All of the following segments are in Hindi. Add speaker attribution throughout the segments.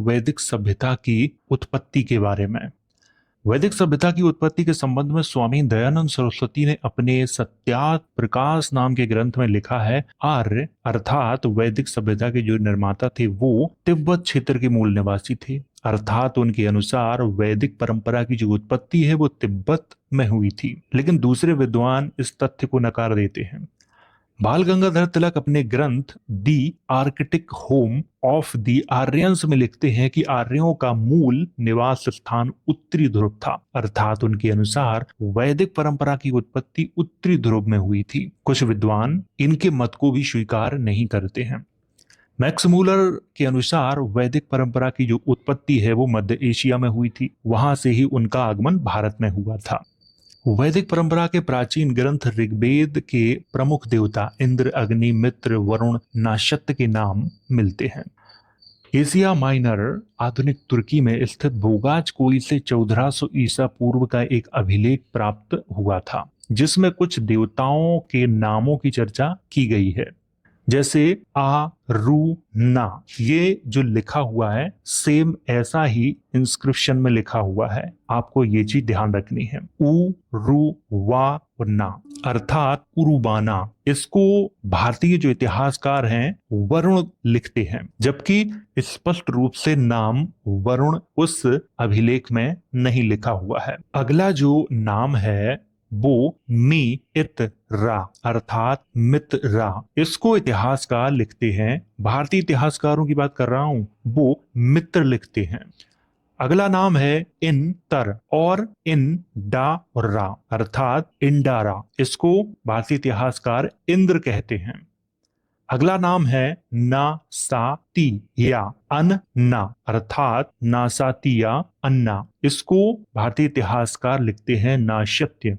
Speaker 1: वैदिक सभ्यता की उत्पत्ति के बारे में। वैदिक सभ्यता की उत्पत्ति के संबंध में स्वामी दयानंद सरस्वती ने अपने सत्यार्थ प्रकाश नाम के ग्रंथ में लिखा है, आर्य अर्थात वैदिक सभ्यता के जो निर्माता थे वो तिब्बत क्षेत्र के मूल निवासी थे। अर्थात उनके अनुसार वैदिक परंपरा की जो उत्पत्ति है वो तिब्बत में हुई थी, लेकिन दूसरे विद्वान इस तथ्य को नकार देते हैं। बाल गंगाधर तिलक अपने ग्रंथ the Arctic home of the Aryans में लिखते हैं कि आर्यों का मूल निवास स्थान उत्तरी ध्रुव था। अर्थात उनके अनुसार वैदिक परंपरा की उत्पत्ति उत्तरी ध्रुव में हुई थी। कुछ विद्वान इनके मत को भी स्वीकार नहीं करते हैं। मैक्स मूलर के अनुसार वैदिक परंपरा की जो उत्पत्ति है वो मध्य एशिया में हुई थी, वहां से ही उनका आगमन भारत में हुआ था। वैदिक परंपरा के प्राचीन ग्रंथ ऋग्वेद के प्रमुख देवता इंद्र, अग्नि, मित्र, वरुण, नाशत्य के नाम मिलते हैं। एशिया माइनर आधुनिक तुर्की में स्थित बोगाज कोई से 1400 ईसा पूर्व का एक अभिलेख प्राप्त हुआ था, जिसमें कुछ देवताओं के नामों की चर्चा की गई है, जैसे आ रू ना। ये जो लिखा हुआ है सेम ऐसा ही इंस्क्रिप्शन में लिखा हुआ है, आपको ये चीज ध्यान रखनी है। उ रू वा और ना अर्थात उरुबाना, इसको भारतीय जो इतिहासकार हैं वरुण लिखते हैं, जबकि स्पष्ट रूप से नाम वरुण उस अभिलेख में नहीं लिखा हुआ है। अगला जो नाम है वो मी इत रा अर्थात मित्रा, इसको इतिहासकार लिखते हैं, भारतीय इतिहासकारों की बात कर रहा हूं, वो मित्र लिखते हैं। अगला नाम है इन तर और इन डा रा अर्थात इंडारा, इसको भारतीय इतिहासकार इंद्र कहते हैं। अगला नाम है ना सा ती या अन ना अर्थात नासातिया अन्ना, इसको भारतीय इतिहासकार लिखते हैं नाशत्य।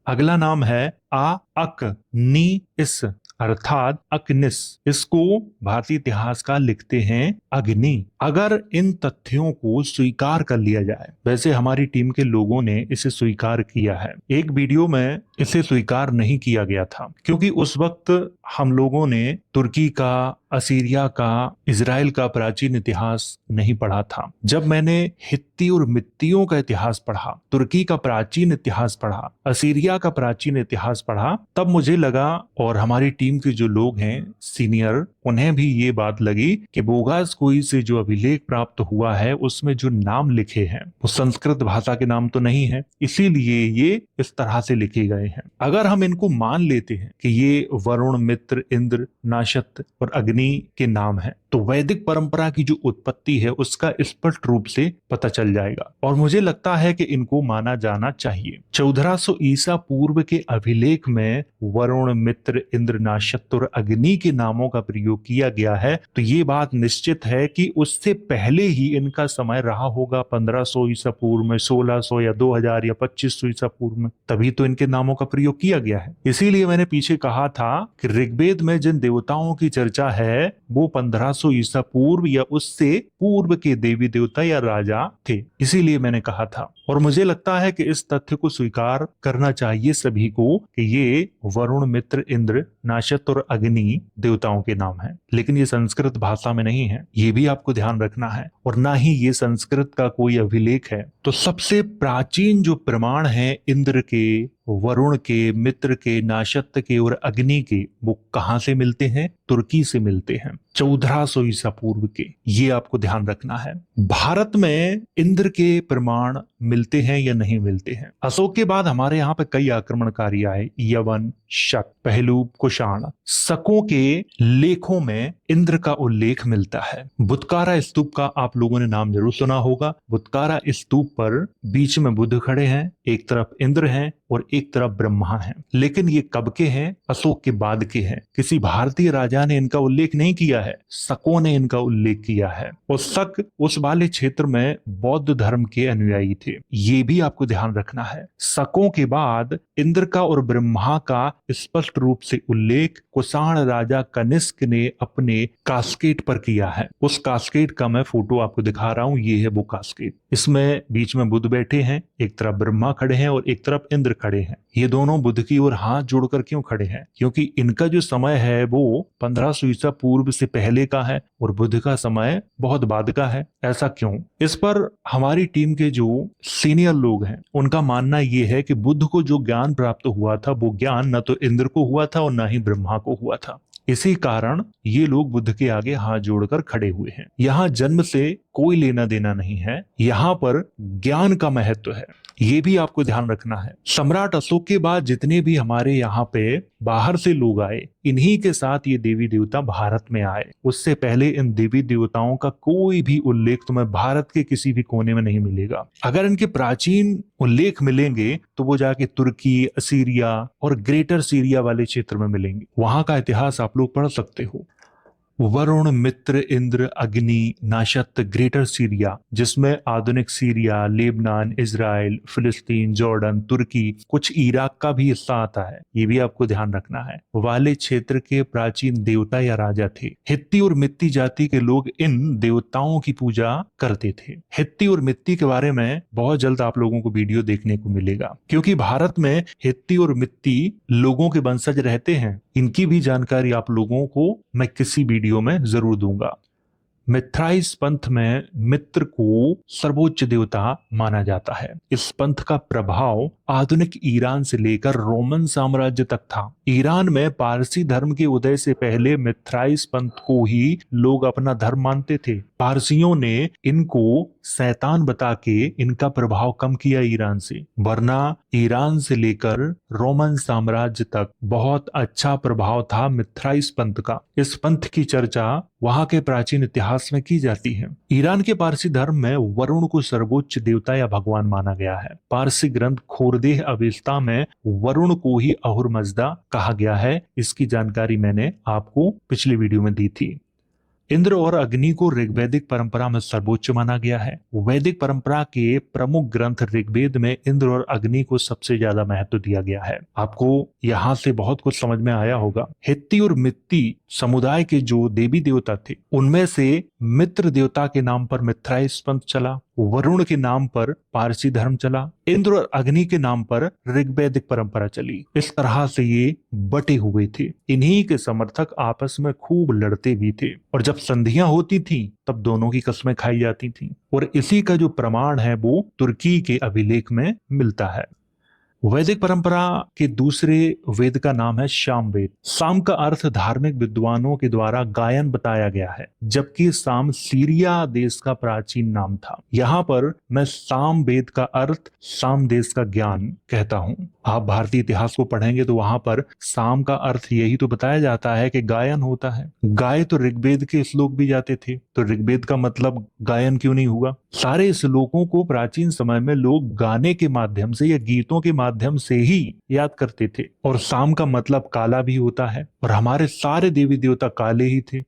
Speaker 1: अगला नाम है आ अक नी इस अर्थात अकनिस, इसको भारतीय इतिहासकार लिखते हैं अग्नि। अगर इन तथ्यों को स्वीकार कर लिया जाए, वैसे हमारी टीम के लोगों ने इसे स्वीकार किया है, एक वीडियो में इसे स्वीकार नहीं किया गया था क्योंकि उस वक्त हम लोगों ने तुर्की का, असीरिया का, इजराइल का प्राचीन इतिहास नहीं पढ़ा था। जब मैंने हित्ती और मित्तियों का इतिहास पढ़ा, तुर्की का प्राचीन इतिहास पढ़ा, असीरिया का प्राचीन इतिहास पढ़ा, तब मुझे लगा और हमारी टीम के जो लोग हैं सीनियर, उन्हें भी ये बात लगी कि बोगास कोई से जो अभिलेख प्राप्त हुआ है उसमें जो नाम लिखे हैं वो संस्कृत भाषा के नाम तो नहीं है, इसीलिए ये इस तरह से लिखे गए हैं। अगर हम इनको मान लेते हैं कि ये वरुण, मित्र, इंद्र, नाशत और अग्नि के नाम है, तो वैदिक परंपरा की जो उत्पत्ति है उसका स्पष्ट रूप से पता चल जाएगा और मुझे लगता है कि इनको माना जाना चाहिए। 1400 ईसा पूर्व के अभिलेख में वरुण, मित्र, इंद्र, नाशत और अग्नि के नामों का प्रयोग किया गया है, तो ये बात निश्चित है कि उससे पहले ही इनका समय रहा होगा 1500 ईसा पूर्व में, 1600 या 2000 या 2500 ईसा पूर्व में, तभी तो इनके नामों का प्रयोग किया गया है। इसीलिए मैंने पीछे कहा था कि ऋग्वेद में जिन देवताओं की चर्चा है वो 1500 ईसा पूर्व या उससे पूर्व के देवी देवता या राजा थे, इसीलिए मैंने कहा था। और मुझे लगता है कि इस तथ्य को स्वीकार करना चाहिए सभी को कि ये वरुण, मित्र, इंद्र, नाशत और अग्नि देवताओं के नाम हैं, लेकिन ये संस्कृत भाषा में नहीं है, ये भी आपको ध्यान रखना है, और ना ही ये संस्कृत का कोई अभिलेख है। तो सबसे प्राचीन जो प्रमाण है इंद्र के, वरुण के, मित्र के, नाशत्य के और अग्नि के, वो कहां से मिलते हैं? तुर्की से मिलते हैं, 1400 ईसा पूर्व के। ये आपको ध्यान रखना है। भारत में इंद्र के प्रमाण मिलते हैं या नहीं मिलते हैं? अशोक के बाद हमारे यहाँ पे कई आक्रमणकारी आए, यवन, शक, पहलू, कुषाण। शकों के लेखों में इंद्र का उल्लेख मिलता है। बुधकारा स्तूप का आप लोगों ने नाम जरूर सुना होगा। बुधकारा स्तूप पर बीच में बुध खड़े हैं, एक तरफ इंद्र हैं और एक तरफ ब्रह्मा है। लेकिन ये कब के हैं? अशोक के बाद के हैं। किसी भारतीय राजा ने इनका उल्लेख नहीं किया है, शकों ने इनका उल्लेख किया है। और शक उस वाले क्षेत्र में बौद्ध धर्म के अनुयायी थे, ये भी आपको ध्यान रखना है। शकों के बाद इंद्र का और ब्रह्मा का स्पष्ट रूप से उल्लेख कुषाण राजा कनिष्क ने अपने कास्केट पर किया है। उस कास्केट का मैं फोटो आपको दिखा रहा हूं, ये है वो कास्केट। इसमें बीच में बुद्ध बैठे हैं, एक तरफ ब्रह्मा खड़े हैं और एक तरफ इंद्र खड़े हैं। ये दोनों बुद्ध की ओर हाथ जोड़कर क्यों खड़े हैं? क्योंकि इनका जो समय है वो 1500 ईसा पूर्व से पहले का है और बुद्ध का समय बहुत बाद का है। ऐसा क्यों? इस पर हमारी टीम के जो सीनियर लोग हैं उनका मानना ये है कि बुद्ध को जो ज्ञान प्राप्त हुआ था वो ज्ञान न तो इंद्र को हुआ था और न ही ब्रह्मा को हुआ था। इसी कारण ये लोग बुद्ध के आगे हाथ जोड़कर खड़े हुए हैं। यहाँ जन्म से कोई लेना देना नहीं है, यहाँ पर ज्ञान का महत्व है, ये भी आपको ध्यान रखना है। सम्राट अशोक के बाद जितने भी हमारे यहाँ पे बाहर से लोग आए, इन्हीं के साथ ये देवी देवता भारत में आए। उससे पहले इन देवी देवताओं का कोई भी उल्लेख तुम्हें भारत के किसी भी कोने में नहीं मिलेगा। अगर इनके प्राचीन उल्लेख मिलेंगे तो वो जाके तुर्की, असीरिया और ग्रेटर सीरिया वाले क्षेत्र में मिलेंगे। वहां का इतिहास आप लोग पढ़ सकते हो। वरुण, मित्र, इंद्र, अग्नि, नाशत, ग्रेटर सीरिया, जिसमें आधुनिक सीरिया, लेबनान, इजराइल, फिलिस्तीन, जॉर्डन, तुर्की, कुछ इराक का भी हिस्सा आता है, ये भी आपको ध्यान रखना है। वाले क्षेत्र के प्राचीन देवता या राजा थे। हित्ती और मित्ती जाति के लोग इन देवताओं की पूजा करते थे। हित्ती और मित्ती के बारे में बहुत जल्द आप लोगों को वीडियो देखने को मिलेगा, क्योंकि भारत में हित्ती और मित्ती लोगों के वंशज रहते हैं। इनकी भी जानकारी आप लोगों को मैं किसी वीडियो में जरूर दूंगा। मिथ्राइस पंथ में मित्र को सर्वोच्च देवता माना जाता है। इस पंथ का प्रभाव आधुनिक ईरान से लेकर रोमन साम्राज्य तक था। ईरान में पारसी धर्म के उदय से पहले मिथ्राइस पंथ को ही लोग अपना धर्म मानते थे। पारसियों ने इनको शैतान बता के इनका प्रभाव कम किया ईरान से, वरना ईरान से लेकर रोमन साम्राज्य तक बहुत अच्छा प्रभाव था मिथ्राइस पंथ का। इस पंथ की चर्चा वहां के प्राचीन इतिहास में की जाती है। ईरान के पारसी धर्म में वरुण को सर्वोच्च देवता या भगवान माना गया है। पारसी ग्रंथ खोरदेह अवेस्ता में वरुण को ही अहुरमज़दा कहा गया है। इसकी जानकारी मैंने आपको पिछली वीडियो में दी थी। इंद्र और अग्नि को ऋग्वैदिक परंपरा में सर्वोच्च माना गया है। वैदिक परंपरा के प्रमुख ग्रंथ ऋग्वेद में इंद्र और अग्नि को सबसे ज्यादा महत्व दिया गया है। आपको यहाँ से बहुत कुछ समझ में आया होगा। हित्ती और मित्ती समुदाय के जो देवी देवता थे उनमें से मित्र देवता के नाम पर मिथ्राइस पंथ चला, वरुण के नाम पर पारसी धर्म चला, इंद्र और अग्नि के नाम पर ऋग्वैदिक परंपरा चली। इस तरह से ये बटे हुए थे। इन्हीं के समर्थक आपस में खूब लड़ते भी थे और जब संधियां होती थी तब दोनों की कस्में खाई जाती थी। और इसी का जो प्रमाण है वो तुर्की के अभिलेख में मिलता है। वैदिक परंपरा के दूसरे वेद का नाम है सामवेद। साम का अर्थ धार्मिक विद्वानों के द्वारा गायन बताया गया है, जबकि साम सीरिया देश का प्राचीन नाम था। यहाँ पर मैं सामवेद का अर्थ साम देश का ज्ञान कहता हूँ। आप भारतीय इतिहास को पढ़ेंगे तो वहां पर साम का अर्थ यही तो बताया जाता है कि गायन होता है। गाय तो ऋग्वेद के श्लोक भी जाते थे, तो ऋग्वेद का मतलब गायन क्यों नहीं हुआ? सारे श्लोकों को प्राचीन समय में लोग गाने के माध्यम से या गीतों के माध्यम से ही याद करते थे। और साम का मतलब काला भी होता है और हमारे सारे देवी देवता काले ही थे।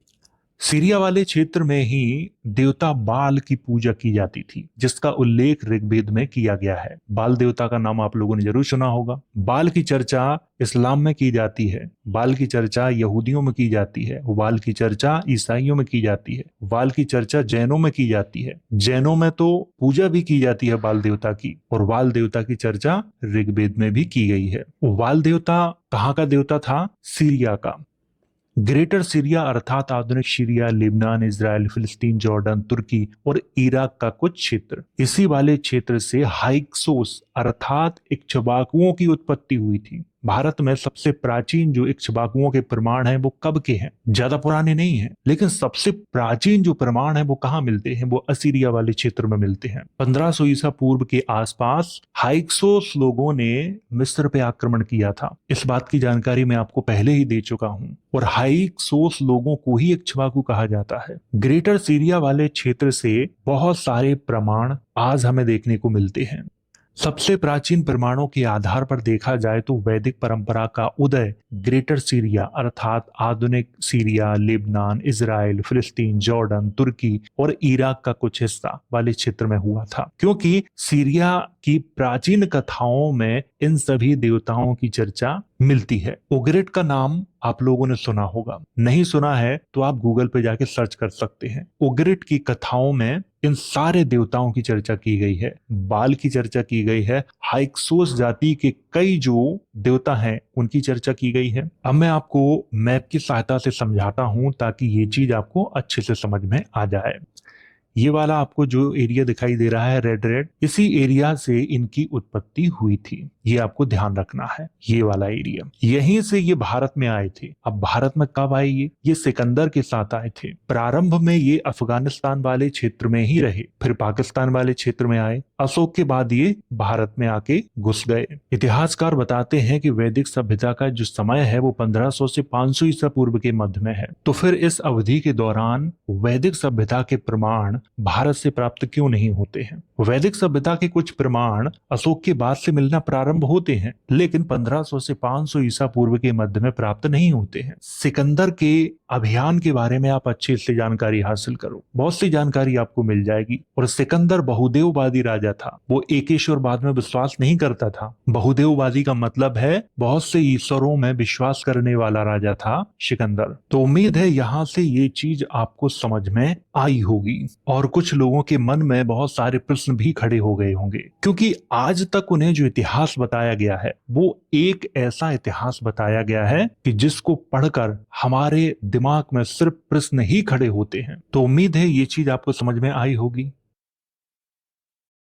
Speaker 1: सीरिया वाले क्षेत्र में ही देवता बाल की पूजा की जाती थी, जिसका उल्लेख ऋग्वेद में किया गया है। बाल देवता का नाम आप लोगों ने जरूर सुना होगा। बाल की चर्चा इस्लाम में की जाती है, बाल की चर्चा यहूदियों में की जाती है, बाल की चर्चा ईसाइयों में की जाती है, बाल की चर्चा जैनों में की जाती है। जैनों में तो पूजा भी की जाती है बाल देवता की, और बाल देवता की चर्चा ऋग्वेद में भी की गई है। बाल देवता कहाँ का देवता था? सीरिया का। ग्रेटर सीरिया अर्थात आधुनिक सीरिया, लेबनान, इजराइल, फिलिस्तीन, जॉर्डन, तुर्की और इराक का कुछ क्षेत्र। इसी वाले क्षेत्र से हाइक्सोस अर्थात इक्ष्वाकुओं की उत्पत्ति हुई थी। भारत में सबसे प्राचीन जो इक्ष्वाकुओं के प्रमाण हैं वो कब के हैं? ज्यादा पुराने नहीं हैं, लेकिन सबसे प्राचीन जो प्रमाण है वो कहाँ मिलते हैं? वो असीरिया वाले क्षेत्र में मिलते हैं। 1500 ईसा पूर्व के आसपास हाइक्सोस लोगों ने मिस्र पे आक्रमण किया था। इस बात की जानकारी मैं आपको पहले ही दे चुका हूँ। और हाइक्सोस लोगों को ही इक्ष्वाकु कहा जाता है। ग्रेटर सीरिया वाले क्षेत्र से बहुत सारे प्रमाण आज हमें देखने को मिलते हैं। सबसे प्राचीन प्रमाणों के आधार पर देखा जाए तो वैदिक परंपरा का उदय ग्रेटर सीरिया अर्थात आधुनिक सीरिया, लेबनान, इजराइल, फिलिस्तीन, जॉर्डन, तुर्की और इराक का कुछ हिस्सा वाले क्षेत्र में हुआ था, क्योंकि सीरिया की प्राचीन कथाओं में इन सभी देवताओं की चर्चा मिलती है। उग्रेट का नाम आप लोगों ने सुना होगा, नहीं सुना है तो आप गूगल पे जाके सर्च कर सकते हैं। उग्रेट की कथाओं में इन सारे देवताओं की चर्चा की गई है, बाल की चर्चा की गई है, हाइक्सोस जाति के कई जो देवता हैं उनकी चर्चा की गई है। अब मैं आपको मैप की सहायता से समझाता हूं ताकि ये चीज आपको अच्छे से समझ में आ जाए। ये वाला आपको जो एरिया दिखाई दे रहा है रेड रेड, इसी एरिया से इनकी उत्पत्ति हुई थी, ये आपको ध्यान रखना है। ये वाला एरिया, यहीं से ये भारत में आए थे। अब भारत में कब आए ये सिकंदर के साथ आए थे। प्रारंभ में ये अफगानिस्तान वाले क्षेत्र में ही रहे, फिर पाकिस्तान वाले क्षेत्र में आए, अशोक के बाद ये भारत में आके घुस गए। इतिहासकार बताते हैं कि वैदिक सभ्यता का जो समय है वो 1500 से 500 ईसा पूर्व के मध्य में है। तो फिर इस अवधि के दौरान वैदिक सभ्यता के प्रमाण भारत से प्राप्त क्यों नहीं होते हैं। वैदिक सभ्यता के कुछ प्रमाण अशोक के बाद से मिलना प्रारंभ होते हैं, लेकिन 1500 से 500 ईसा पूर्व के मध्य में प्राप्त नहीं होते हैं। सिकंदर के अभियान के बारे में आप अच्छे से जानकारी हासिल करो, बहुत सी जानकारी आपको मिल जाएगी। और सिकंदर बहुदेववादी राजा था, वो एकेश्वरवाद में विश्वास नहीं करता था। बहुदेववादी का मतलब है बहुत से ईश्वरों में विश्वास करने वाला राजा था सिकंदर। तो उम्मीद है यहाँ से ये चीज आपको समझ में आई होगी और कुछ लोगों के मन में बहुत सारे प्रश्न भी खड़े हो गए होंगे, क्योंकि आज तक उन्हें जो इतिहास बताया गया है वो एक ऐसा इतिहास बताया गया है कि जिसको पढ़कर हमारे दिमाग में सिर्फ प्रश्न ही खड़े होते हैं। तो उम्मीद है ये चीज आपको समझ में आई होगी।